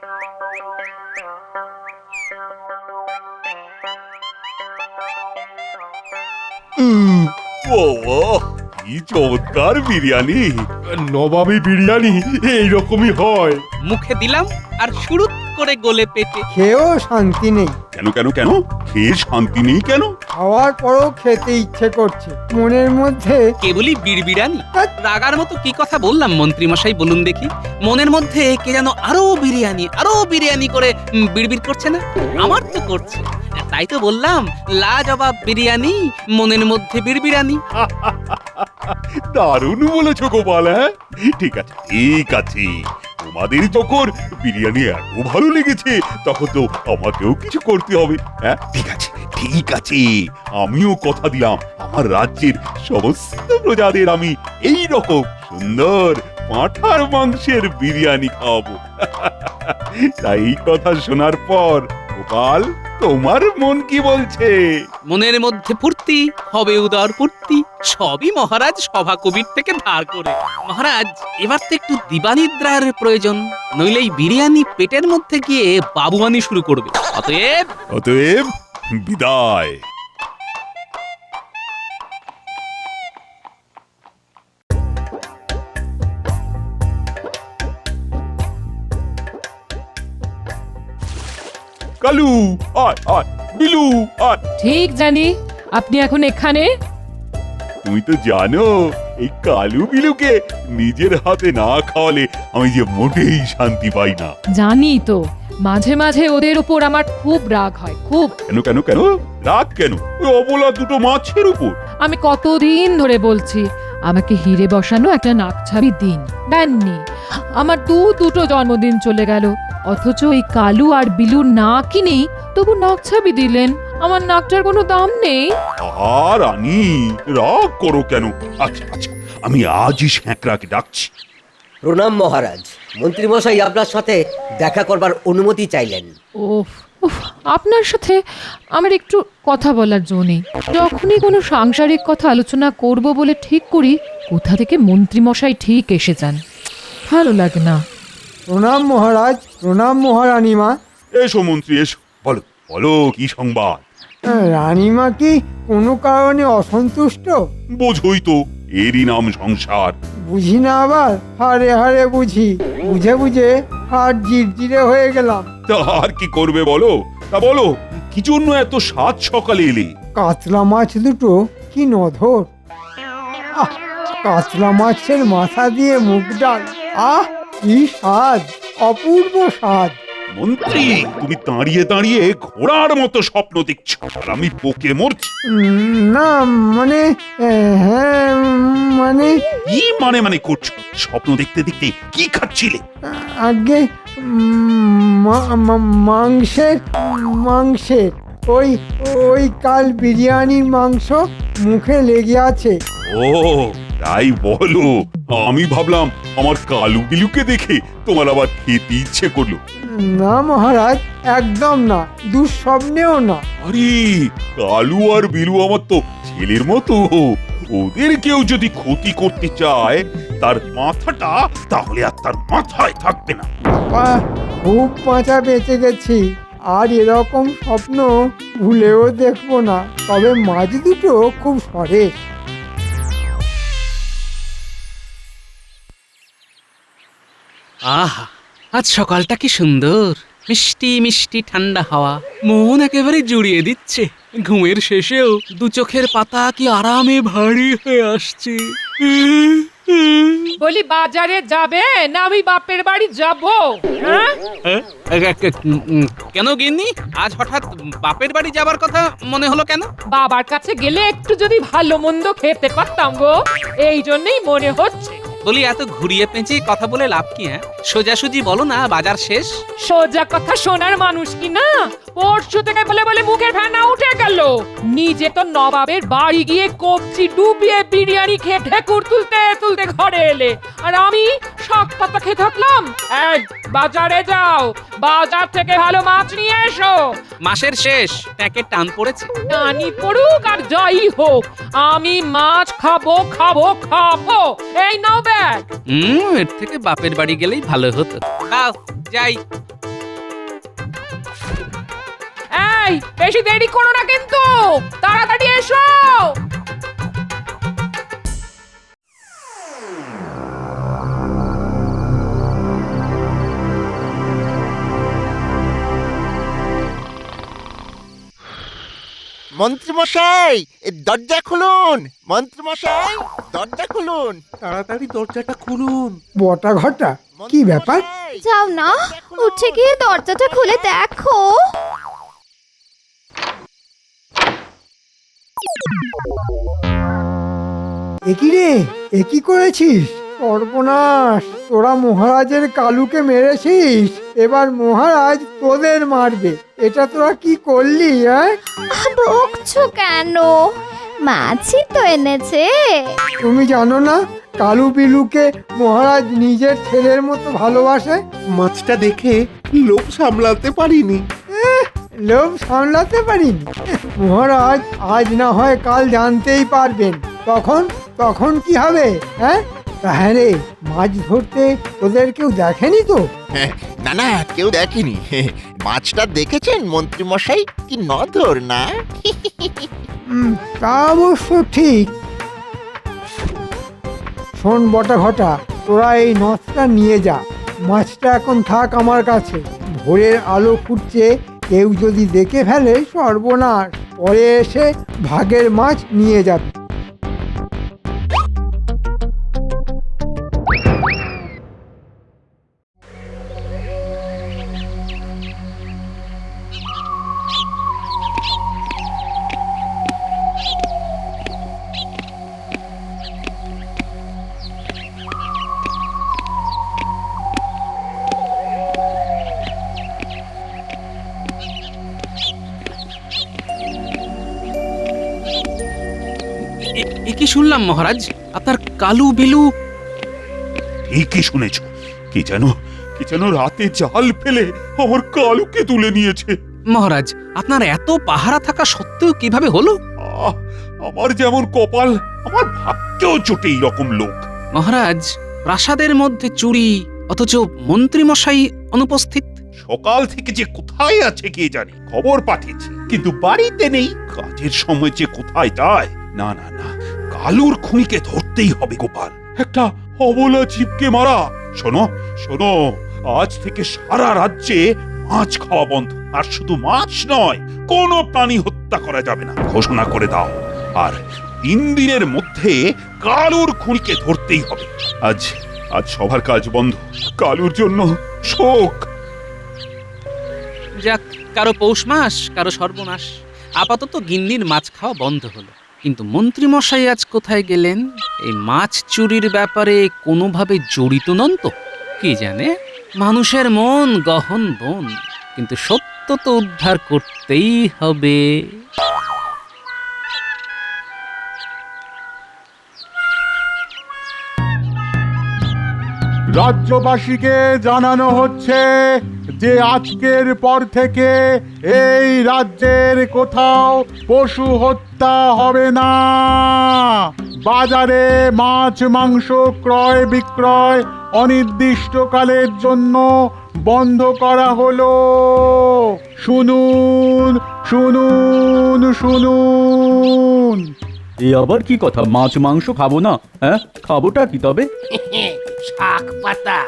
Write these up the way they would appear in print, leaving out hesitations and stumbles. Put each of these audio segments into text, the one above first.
কি চমৎকার বিরিয়ানি! নবাবী বিরিয়ানি এইরকমই হয়। মুখে দিলাম আর শুরু করে গলে পেটে। খেয়েও শান্তি নেই। কেন কেন কেন? খেয়ে শান্তি নেই কেন? খাওয়ার পরও খেতে ইচ্ছে করছে, মনের মধ্যে কেবলই বিড়বিড়ানি। রাগার মতো কি কথা বললাম মন্ত্রী মশাই, বলুন দেখি? মনের মধ্যে কে যেন আরো বিরিয়ানি করে বিড়বিড় করছে না? আমার তো করছে। তাই তো বললাম, লাজবাব বিরিয়ানি, মনের মধ্যে বিড়বিড়ানি। দারুণ বলেছো গোপাল। হ্যাঁ, ঠিক আছে ঠিক আছে। তোমাদের যখন বিরিয়ানি এত ভালো লেগেছে, তখন তো আমাকেও কিছু করতে হবে। হ্যাঁ, ঠিক আছে ঠিক আছে। আমিও কথা দিলাম, আমার রাজ্যের সমস্ত প্রজাদের আমি এই রকম সুন্দর পাঁঠার মাংসের বিরিয়ানি খাওয়াবো। তাই এই কথা শোনার পর গোপাল, তোমার মন কি বলছে? মনের মধ্যে ফুর্তি, হবে উদর ফুর্তি, সবই মহারাজ সভা কবির থেকে ধার করে। মহারাজ, এবার তো একটু দিবানিদ্রার প্রয়োজন, নইলে এই বিরিয়ানি পেটের মধ্যে গিয়ে বাবুয়ানি শুরু করবে। অতএব বিদায়। কালু আয় আয়, বিলু আয়। ঠিক জানি আপনি এখন এখানে। তুমি তো জানো, এই কালু বিলুকে নিজের হাতে না খাওয়ালে আমি যে মোটেই শান্তি পাই না। জানি তো, মাঝে মাঝে ওদের উপর আমার খুব রাগ হয়, খুব। কেন কেন কেন? রাগ কেন? ওই অবলা দুটো মাছের উপর। আমি কতদিন ধরে বলছি আমাকে হিরে বসানো একটা নাকছাবি দিন, দেননি। আমার দুটো জন্মদিন চলে গেল, অথচ ওই কালু আর বিলুর নাকই নেই, তবু নাকছাবি দিলেন। আমার নাকটার কোনো দাম নেই। আর রানী, রাগ করো কেন? আচ্ছা আচ্ছা, আমি আজই শ্যাঁকড়াকে ডাকছি। প্রণাম মহারাজ, মন্ত্রীমশাই আপনার সাথে দেখা করবার অনুমতি চাইলেন। ওফ উফ, আপনার সাথে আমার একটু কথা বলার জো নেই। যখনই কোনো সাংসারিক কথা আলোচনা করব বলে ঠিক করি, কোথা থেকে মন্ত্রীমশাই ঠিক এসে যান, ভালো লাগে না। প্রণাম মহারাজ, প্রণাম মহারানীমা। এসো মন্ত্রী এসো, বলো বলো কি সংবাদ? রানীমা কি কোনো কারণে অসন্তুষ্ট? বোঝই তো, এরই নাম সংসার। বুঝি না আবার, হারে হারে বুঝি। বুঝে বুঝে হাড় জিরজিরে হয়ে গেলাম। তা আর কি করবে বলো? তা বলো, কি জন্য এত সাত সকালে এলে? কাতলা মাছ দুটো কি নধর! আহ, কাতলা মাছের মাথা দিয়ে মুগ ডাল, আহ কি স্বাদ, অপূর্ব স্বাদ। মন্ত্রী, তুমি দাঁড়িয়ে দাঁড়িয়ে ঘোড়ার মতো স্বপ্ন দেখছো, আর আমি বকে মরছি। না মানে, হ্যাঁ মানে, কি মানে মানে করছো? স্বপ্ন দেখতে দেখতে কি খাচ্ছিলে? আগে মাংসের ওই ওই কাল বিরিয়ানির মাংস মুখে লেগে আছে। ও তাই বলো? আমি ভাবলাম আমার কালু বিলুকে দেখে তোমার আবার খেতে ইচ্ছে করলো। না মহারাজ, একদম না, দুঃস্বপ্নেও না। আরে, কালু আর বিলু আমার তো ছেলের মতো। ওদের কেউ যদি ক্ষতি করতে চায়, তার মাথাটা তাহলে আর তার মাথায় থাকবে না। বাবা, খুব বাঁচা বেঁচে গেছি, আর এরকম স্বপ্ন ভুলেও দেখবো না। তবে মাছ দুটো খুব সরেস। আহা, আজ সকালটা কি সুন্দর, মিষ্টি মিষ্টি ঠান্ডা হাওয়া মন একেবারে জুড়িয়ে দিচ্ছে। ঘুমের শেষেও দু চোখের পাতা কি আরামে ভারী হয়ে আসছে। বলি বাজারে যাবে না আমি বাপের বাড়ি যাব? কেন গিন্নি, আজ হঠাৎ বাপের বাড়ি যাবার কথা মনে হলো কেন? বাবার কাছে গেলে একটু যদি ভালো মন্দ খেতে পারতাম গো, এই জন্যই মনে হচ্ছে। বলি, এত ঘুরিয়ে পেঁচিয়ে কথা বলে লাভ কি? সোজাসুজি বলো না, বাজার শেষ। সোজা কথা শোনার মানুষ কি না? পরশু থেকে বলে বলে মুখের ফেনা উঠে গেল। নিজে তো নবাবের বাড়ি গিয়ে কবজি ডুবিয়ে বিরিয়ানি খেয়ে ঢেকুর তুলতে তুলতে ঘরে এলে, আর আমি শাক পাতা খেয়ে থাকলাম। এই, বাজারে যাও, বাজার থেকে ভালো মাছ নিয়ে এসো। মাসের শেষ, ট্যাঁকের টান পড়েছে। টানি পড়ুক আর যাই হোক, আমি মাছ খাবো খাবো খাবো। এই নাও ব্যাগ। এর থেকে বাপের বাড়ি গেলেই ভালো হতো। যাই। এই বেশি দেরি করো না কিন্তু, তাড়াতাড়ি এসো। মন্ত্রীমশাই দরজা খুলুন, মন্ত্রীমশাই দরজা খুলুন। তাড়াতাড়ি দরজাটা খুলুন। বটা ঘটা কি ব্যাপার? মন্ত্রীমশাই, যাও না, উঠে গিয়ে দরজাটা খুলে দেখো। একই রে, একই করেছিস? সর্বনাশ, তোরা মহারাজের কালুকে মেরেছিস, এবার মহারাজ তোদের মারবে। এটা তোরা কি করলি? বকছো কেন? মাছই তো এনেছে। তুমি জানো না কালু বিলুকে মহারাজ নিজের ছেলের মতো ভালোবাসে? মাছটা দেখে লোভ সামলাতে পারিনি। লোভ সামলাতে পারিনি? মহারাজ আজ না হয় কাল জানতেই পারবেন। তখন তখন কি হবে? হ্যাঁ রে, মাছ ধরতে তোদের কেউ দেখেনি তো? না না, কেউ দেখেনি। মাছটা দেখেছেন মন্ত্রীমশাই? কি নধর না? তা অবশ্য ঠিক। শোন বটা ঘটা, তোরা এই নথটা নিয়ে যা। মাছটা এখন থাক আমার কাছে। ভোরের আলো ফুটছে, কেউ যদি দেখে ফেলে সর্বনাশ। পরে এসে ভাগের মাছ নিয়ে যাবে। এ কি শুনলাম মহারাজ, আপনার কালু বিলু? ঠিকই শুনেছ। কি যেন রাতে জাল ফেলে আমার কালুকে তুলে নিয়েছে। মহারাজ, আপনার এত পাহারা থাকা সত্ত্বেও কিভাবে হলো? আহ, আমার যেমন কপাল, আমার ভাগ্যেও জোটে এইরকম লোক। মহারাজ, প্রাসাদের মধ্যে চুরি, অথচ মন্ত্রী মশাই অনুপস্থিত। সকাল থেকে যে কোথায় আছে কে জানে। খবর পাঠিয়েছি কিন্তু বাড়িতে নেই। কাজের সময় যে কোথায় যায়। না না না, কালুর খুনিকে ধরতেই হবে গোপাল। একটা অবলা জীবকে মারা। শোনো শোনো, আজ থেকে সারা রাজ্যে মাছ খাওয়া বন্ধ। আর শুধু মাছ নয়, কোনো প্রাণী হত্যা করা যাবে না ঘোষণা করে দাও। আর 3 দিনের মধ্যে কালুর খুনিকে ধরতেই হবে। আজ আজ সবার কাজ বন্ধ। কালুর জন্য শোক। যাক, কারো পৌষ মাস, কারো সর্বনাশ। আপাতত গিন্নির মাছ খাওয়া বন্ধ হলো। কিন্তু মন্ত্রী মশাই আজ কোথায় গেলেন? এই মাছ চুরির ব্যাপারে কোনোভাবে জড়িত নন তো? কি জানে, মানুষের মন গহন বন, কিন্তু সত্য তো উদ্ধার করতেই হবে। রাজ্যবাসীকে জানানো হচ্ছে যে আজকের পর থেকে এই রাজ্যের কোথাও পশু হত্যা হবে না। বাজারে মাছ মাংস ক্রয় বিক্রয় অনির্দিষ্টকালের জন্য বন্ধ করা হলো। শুনুন শুনুন শুনুন। এ আবার কি কথা? মাছ মাংস খাবো না? হ্যাঁ, খাবোটা কি তবে? শাক পাতা।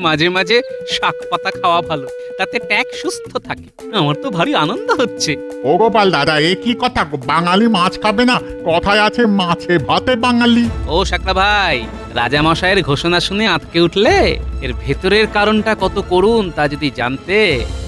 মাঝে মাঝে শাক পাতা খাওয়া ভালো, তাতে ট্যাক সুস্থ থাকে। আমার তো ভারী আনন্দ হচ্ছে। ও গোপাল দাদা, এ কি কথা? বাঙালি মাছ খাবে না? কথায় আছে মাছে ভাতে বাঙালি। ও শাকরা ভাই, রাজা মশাইয়ের ঘোষণা শুনে আঁতকে উঠলে? এর ভেতরের কারণটা কত করুন তা যদি জানতে।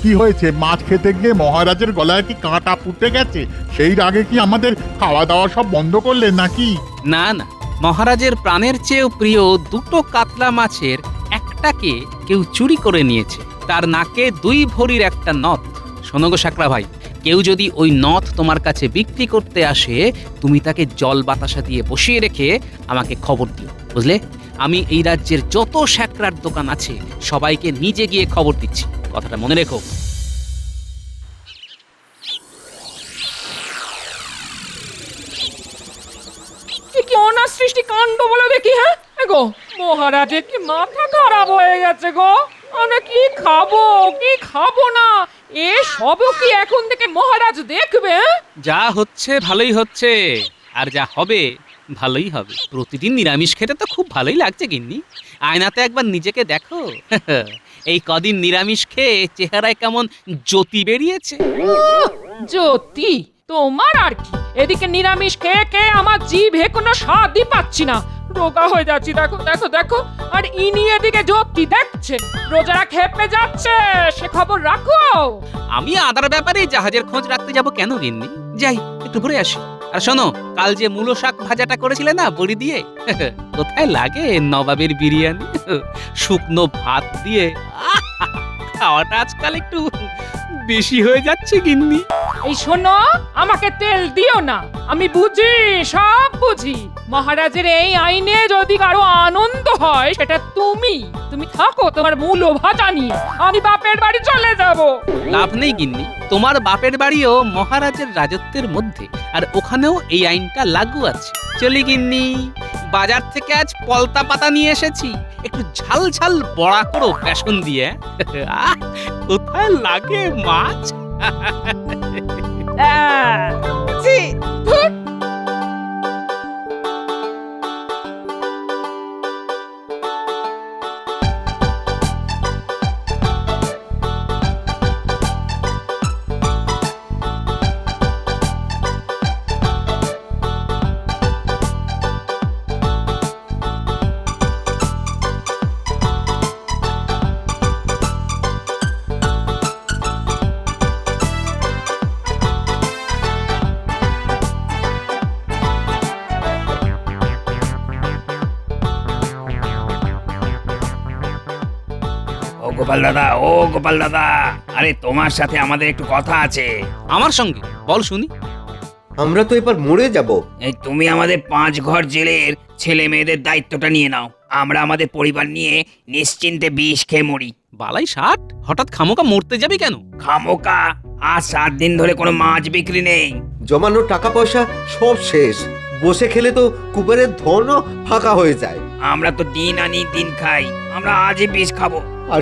কি হয়েছে? মাছ খেতে গিয়ে মহারাজের গলায় কি কাঁটা ফুটে গেছে? সেই আগে কি আমাদের খাওয়া দাওয়া সব বন্ধ করলেন নাকি? না না, মহারাজের প্রাণের চেয়েও প্রিয় 2টো কাতলা মাছের একটাকে কেউ চুরি করে নিয়েছে। তার নাকে 2 ভরির একটা নথ। শোনো গো শাকরা ভাই, কেউ যদি ওই নথ তোমার কাছে বিক্রি করতে আসে, তুমি তাকে জল বাতাসা দিয়ে বসিয়ে রেখে আমাকে খবর দিও, বুঝলে? আমি এই রাজ্যের যত শ্যাকরার দোকান আছে সবাইকে নিজে গিয়ে খবর দিচ্ছি, কথাটা মনে রেখো। কি অনাসৃষ্টি কাণ্ড বলে দেখি। হ্যাঁ গো, মহারাজের কি মাথা খারাপ হয়ে গেছে গো? আমরা কি খাবো কি খাবো না এ সবও কি এখন থেকে মহারাজ দেখবে? যা হচ্ছে ভালোই হচ্ছে, আর যা হবে ভালোই হবে। প্রতিদিন নিরামিষ খেতে তো খুব ভালোই লাগছে গিন্নি। আয়নাতে একবার নিজেকে দেখো। এই কদিন নিরামিষ খেয়ে চেহারায় কেমন জ্যোতি বেরিয়েছে। জ্যোতি তোমার আর কি, এদিকে নিরামিষ খেয়ে খেয়ে আমার জিভে কোনো স্বাদই পাচ্ছি না, রোগা হয়ে যাচ্ছি। দেখো দেখো দেখো, আর ইনি এদিকে জ্যোতি দেখছেন, প্রজারা খেপে যাচ্ছে, সে খবর রাখো। আমি আদার ব্যাপারে জাহাজের খোঁজ রাখতে যাব কেন গিন্নি? যাই একটু ঘুরে আসি। আর শোনো, কাল যে মূলো শাক ভাজাটা করেছিলে না বড়ি দিয়ে, কোথায় লাগে নবাবের বিরিয়ানি শুকনো ভাত দিয়ে। খাওয়াটা আজকাল একটু বেশি হয়ে যাচ্ছে গিন্নি। এই শোনো, আমাকে তেল দিও না, আমি বুঝি, সব বুঝি। মহারাজের এই আইনে যদি কারো আনন্দ হয় সেটা তুমি থাকো তোমার মূলো ভাজা নিয়ে, আমি বাপের বাড়ি চলে যাব। লাভ নেই গিন্নি, তোমার বাপের বাড়িও মহারাজের রাজত্বের মধ্যে, আর ওখানেও এই আইনটা লাগু আছে। চলি গিন্নি, বাজার থেকে আজ পলতা পাতা নিয়ে এসেছি, একটু ঝাল ঝাল বড়া করো বেসন দিয়ে। আহ, কোথায় লাগে মাছ। ছি, ধুর। ও গোপাল দাদা, ও গোপাল দাদা, আরে তোমার সাথে আমাদের একটু কথা আছে। আমার সঙ্গে বল শুনি। আমরা তো এবার মরে যাব। এই তুমি আমাদের 5 ঘর জেলের ছেলে মেয়েদের দায়িত্বটা নিয়ে নাও, আমরা আমাদের পরিবার নিয়ে নিশ্চিন্তে বিষ খেয়ে মরি। বালাই ষাট, হঠাৎ খামোকা মরতে যাবি কেন? খামোকা, আজ 7 দিন ধরে কোনো মাছ বিক্রি নেই। জমানো টাকা পয়সা সব শেষ, বসে খেলে তো কুবেরের ধনও ফাঁকা হয়ে যায়। আমরা তো দিন আনি দিন খাই, আমরা আজই বিষ খাবো। আর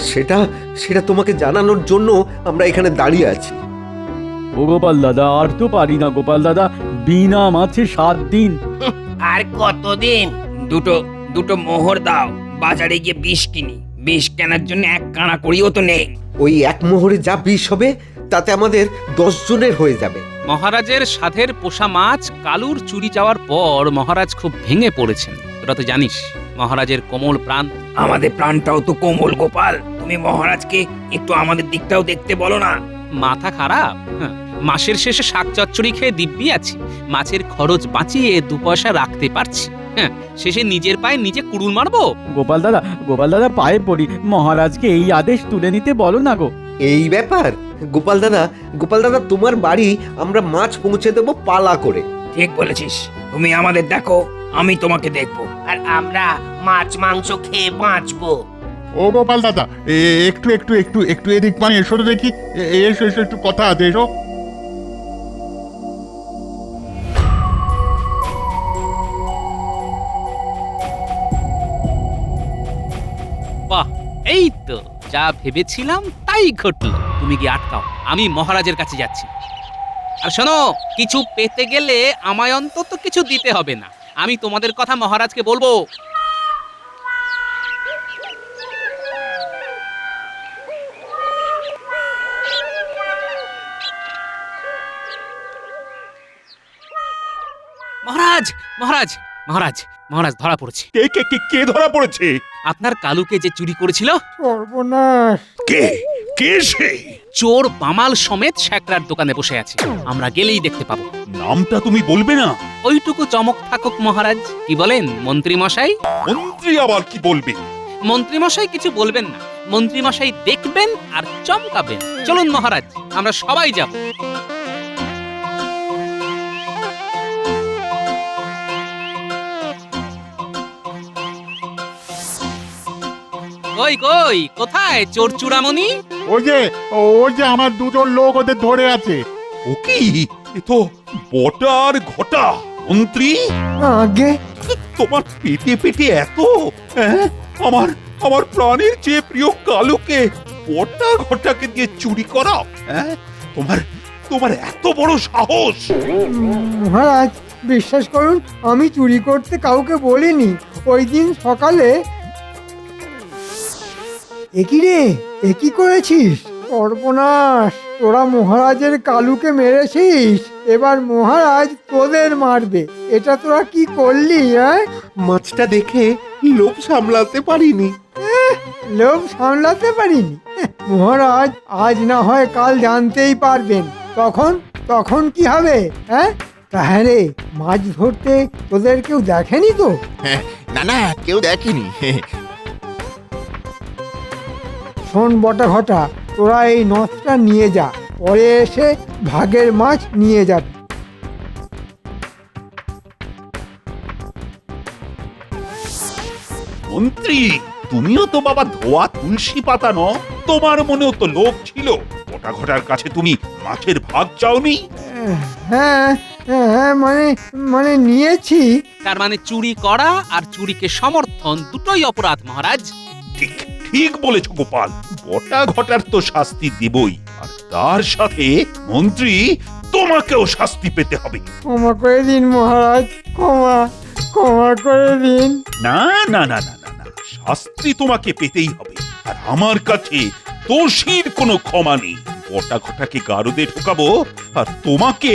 সেটা তোমাকে জানানোর জন্য আমরা এখানে দাঁড়িয়ে আছি। ও গোপাল দাদা, আর তো পারি না গোপাল দাদা, বিনা মাছে 7 দিন। আর কতদিন? দুটো মোহর দাও, বাজারে গিয়ে বিষ কিনি। বিষ কেনার জন্য 1 কানা করিও তো নেই। ওই এক মোহরে যা বিষ হবে তাতে আমাদের 10 জনের হয়ে যাবে। মহারাজের সাধের পোষা মাছ কালুর চুরি যাওয়ার পর মহারাজ খুব ভেঙে পড়েছেন, তোরা তো জানিস। মহারাজের কোমল প্রাণ। আমাদের প্রাণটাও তো কোমল গোপাল, তুমি মহারাজকে একটু আমাদের দিকটাও দেখতে বলো না। মাথা খারাপ? হ্যাঁ, মাসের শেষে শাক চচ্চড়ি খেয়ে দিব্যি আছি, মাছের খরচ বাঁচিয়ে 2 পয়সা রাখতে পারছি। হ্যাঁ, শেষে নিজের পায়ে নিজে কুড়ুল মারবো? গোপাল দাদা পায়ে পড়ি, মহারাজকে এই আদেশ তুলে নিতে বলো না গো। এই ব্যাপার? গোপাল দাদা তোমার বাড়ি আমরা মাছ পৌঁছে দেবো পালা করে। ঠিক বলেছিস, তুমি আমাদের দেখো, আমি তোমাকে দেখবো, আর আমরা মাছ মাংস খেয়ে বাঁচবো। ও গোপাল দাদা, একটু এদিক মানে এসো তো দেখি। এসো একটু কথা আছে, এসো। বাহ, এই তো যা ভেবেছিলাম তাই ঘটলো। তুমি কি আটকাও, আমি মহারাজের কাছে যাচ্ছি। আর শোনো, কিছু পেতে গেলে আমায় অন্তত কিছু দিতে হবে না, আমি তোমাদের কথা মহারাজকে বলবো। মহারাজ মহারাজ মহারাজ মহারাজ, ধরা পড়েছে। কে ধরা পড়েছে? আপনার কালুকে যে চুরি করেছিল। সর্বনাশ! কে সে? চোর বামাল সমেত শ্যাকরার দোকানে বসে আছে, আমরা গেলেই দেখতে পাবো। নামটা তুমি বলবে না? ওইটুকু চমক থাকুক মহারাজ। কি বলেন মন্ত্রী মশাই? মন্ত্রী আবার কি বলবে? মন্ত্রী মশাই কিছু বলবেন না, মন্ত্রী মশাই দেখবেন আর চমকাবেন। চলুন মহারাজ, আমরা সবাই যাব। কই কোথায় চোর চূড়ামণি? ওই যে আমার 2 জন লোক ওদের ধরে আছে। ও কি, এ তো বটার ঘটা। মন্ত্রী, আগে তোমার পেটে এত, হ্যাঁ? আমার প্রাণের চেয়ে প্রিয় কালুকে বটা ঘটাকে দিয়ে চুরি করাও? হ্যাঁ, তোমার তোমার এত বড় সাহস! মহারাজ বিশ্বাস করুন, আমি চুরি করতে কাউকে বলিনি। ওই দিন সকালে একই রে, একই করেছিস? সর্বনাশ, তোরা মহারাজের কালুকে মেরেছিস, এবার মহারাজ তোদের মারবে। এটা তোরা কি করলি? হ্যাঁ, মাছটা দেখে লোভ সামলাতে পারিনি। লোভ সামলাতে পারিনি? মহারাজ আজ না হয় কাল জানতেই পারবেন। তখন তখন কি হবে? হ্যাঁ, তাহলে মাছ ধরতে তোদের কেউ দেখেনি তো? না না, কেউ দেখেনি। শোন বটা ঘটা, তোরা এই নথটা নিয়ে যা, পরে এসে ভাগের মাছ নিয়ে যাবি। মন্ত্রী, তুমিও তো বাবা ধোয়া তুলসী পাতা ন, তোমার মনেও তো লোভ ছিল। বটা ঘটার কাছে তুমি মাছের ভাগ চাওনি? হ্যাঁ হ্যাঁ, মানে মানে নিয়েছি। তার মানে চুরি করা আর চুরিকে সমর্থন দুটোই অপরাধ মহারাজ। ঠিক ঠিক বলেছ গোপাল, বটা ঘটার তো শাস্তি দেবই, আর তার সাথে মন্ত্রী তোমাকেও শাস্তি পেতে হবে। ক্ষমা করে দিন মহারাজ, ক্ষমা ক্ষমা করে দিন। না না না না না না, শাস্তি তোমাকে পেতেই হবে। আর আমার কাছে দোষীর কোনো ক্ষমা নেই। বটা ঘটাকে গারদে ঢোকাবো, আর তোমাকে।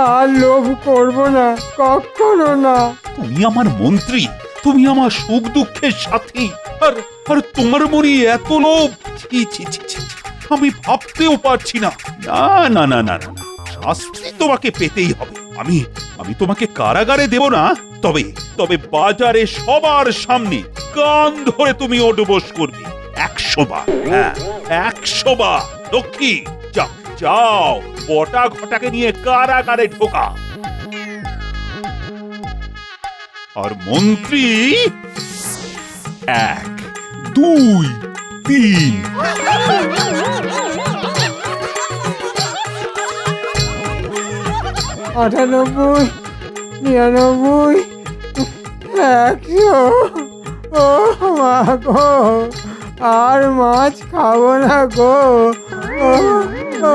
আর লোভ করব না, কখনো না। তুমি আমার মন্ত্রী, তুমি আমার সুখ দুঃখের সাথী, আর আর তোমার মনে এত লোভ! ছি ছি ছি ছি ছি, আমি ভাবতেও পারছি না। না না না না না না, শাস্তি তোমাকে পেতেই হবে। আমি আমি তোমাকে কারাগারে দেব না, তবে তবে বাজারে সবার সামনে কান ধরে তুমি ওঠবোস করবে 100 বার। হ্যাঁ, 100 বার। লক্ষ্মী, যাও যাও, বটা ঘটাকে নিয়ে কারাগারে ঢোকা। আর মন্ত্রী 1 2 3। 98, 99, 100। ও মা গো, আর মাছ খাবো না গো। ও, ও।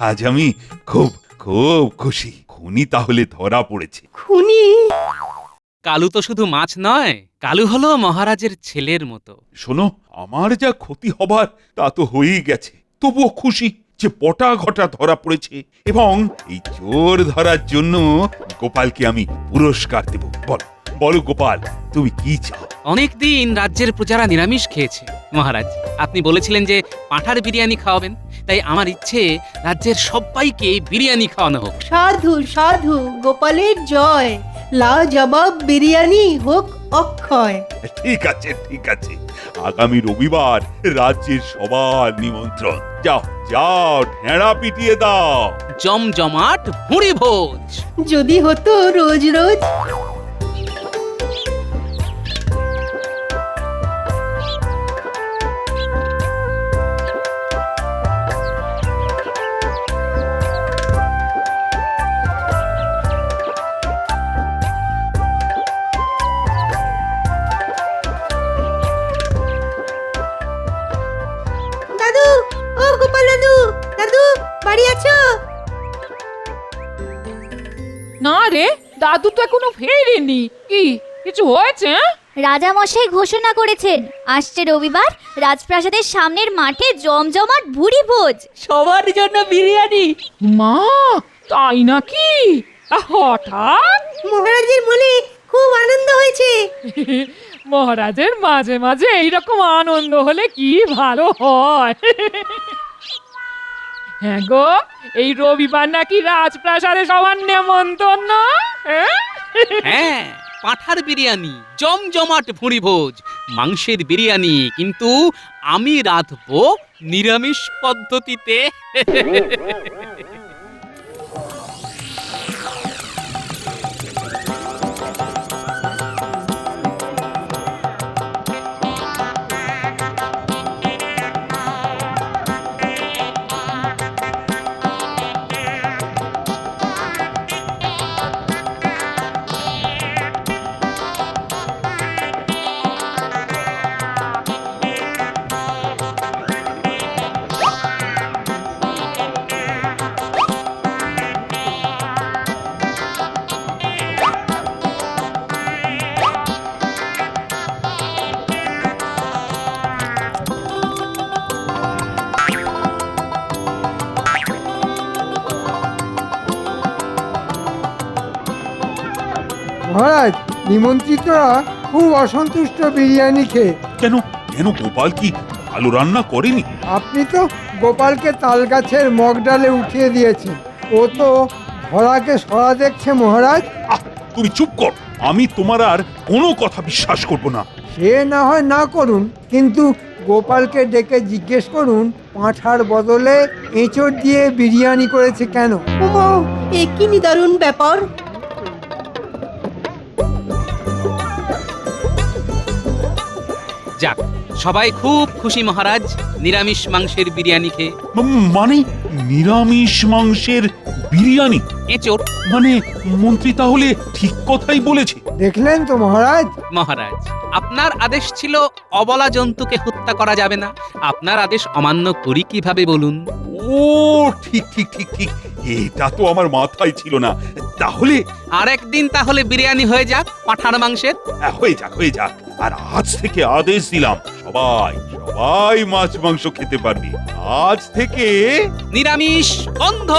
আজ আমি খুব খুব খুশি। খুনি তাহলে ধরা পড়েছে। খুনি? কালু তো শুধু মাছ নয়, কালু হলো মহারাজের ছেলের মতো। শোনো, আমার যা ক্ষতি হবার তা তো হয়েই গেছে, তবুও খুশি যে বটা ঘটা ধরা পড়েছে, এবং এই চোর ধরার জন্য গোপালকে আমি পুরস্কার দেব। বলো বলো গোপাল, তুমি কি চাও? অনেকদিন রাজ্যের প্রজারা নিরামিষ খেয়েছে মহারাজ। আপনি বলেছিলেন যে পাঁঠার বিরিয়ানি খাওয়াবেন, তাই আমার ইচ্ছে রাজ্যের সবাইকে বিরিয়ানি খাওয়ানো হোক। সাধু সাধু, গোপালের জয়। লাজবাব বিরিয়ানি হোক অক্ষয়। ঠিক আছে ঠিক আছে, আগামী রবিবার রাজ্যের সবার নিমন্ত্রণ। যাও যাও, ঢেঁড়া পিটিয়ে দাও। জমজমাট ভুঁড়ি ভোজ। যদি হতো রোজ রোজ। দাদু, ও গোপাল দাদু, দাদু বাড়ি আছো? না রে, দাদু তো এখনো ফেরেনি। কি কিছু হয়েছে? রাজা মশাই ঘোষণা করেছেন, আসছে রবিবার রাজপ্রাসাদের সামনের মাঠে জমজমাট ভুরি ভোজ। সবার জন্য বিরিয়ানি। মা, তাই নাকি? হঠাৎ মহারাজের মনে খুব আনন্দ হয়েছে। মহারাজের মাঝে মাঝে এইরকম আনন্দ হলে কি ভালো হয়। হ্যাঁ গো, এই রবিবার নাকি রাজপ্রাসাদে সবার নেমন্তন্ন। হ্যাঁ, পাঁঠার বিরিয়ানি, জমজমাট ভুঁড়ি ভোজ, মাংসের বিরিয়ানি, কিন্তু আমি রাঁধবো নিরামিষ পদ্ধতিতে। মহারাজ নিমন্ত্রিতরা খুব অসন্তুষ্ট বিরিয়ানি খেয়ে। কেন কেন গোপাল কি ভালো রান্না করেনি? আপনি তো গোপালকে তাল গাছের মগ ডালে উঠিয়ে দিয়েছেন, ও তো ধরাকে সরা দেখছে মহারাজ। আহ, তুমি চুপ কর, আমি তোমার আর কোনো কথা বিশ্বাস করব না। সে না হয় না করুন, কিন্তু গোপালকে ডেকে জিজ্ঞেস করুন পাঁঠার বদলে এঁচড় দিয়ে বিরিয়ানি করেছে কেন। ওমা, এ কি নিদারুণ ব্যাপার! যাক, সবাই খুব খুশি মহারাজ নিরামিষ মাংসের বিরিয়ানি খেয়ে। মানে নিরামিষ মাংসের বিরিয়ানি? এঁচোড়। মানে মন্ত্রী তাহলে ঠিক কথাই বলেছে। দেখলেন তো মহারাজ। মহারাজ, আপনার আদেশ ছিল অবলা জন্তুকে হত্যা করা যাবে না। আপনার আদেশ অমান্য করি কিভাবে বলুন? ও ঠিক ঠিক ঠিক ঠিক, এটা তো আমার মাথায় ছিল না। তাহলে আরেকদিন তাহলে বিরিয়ানি হয়ে যাক পাঁঠার মাংসের। হয়ে যাক হয়ে যাক। আর আজ থেকে আদেশ দিলাম, সবাই সবাই মাছ মাংস খেতে পারবে। আজ থেকে নিরামিষ বন্ধ।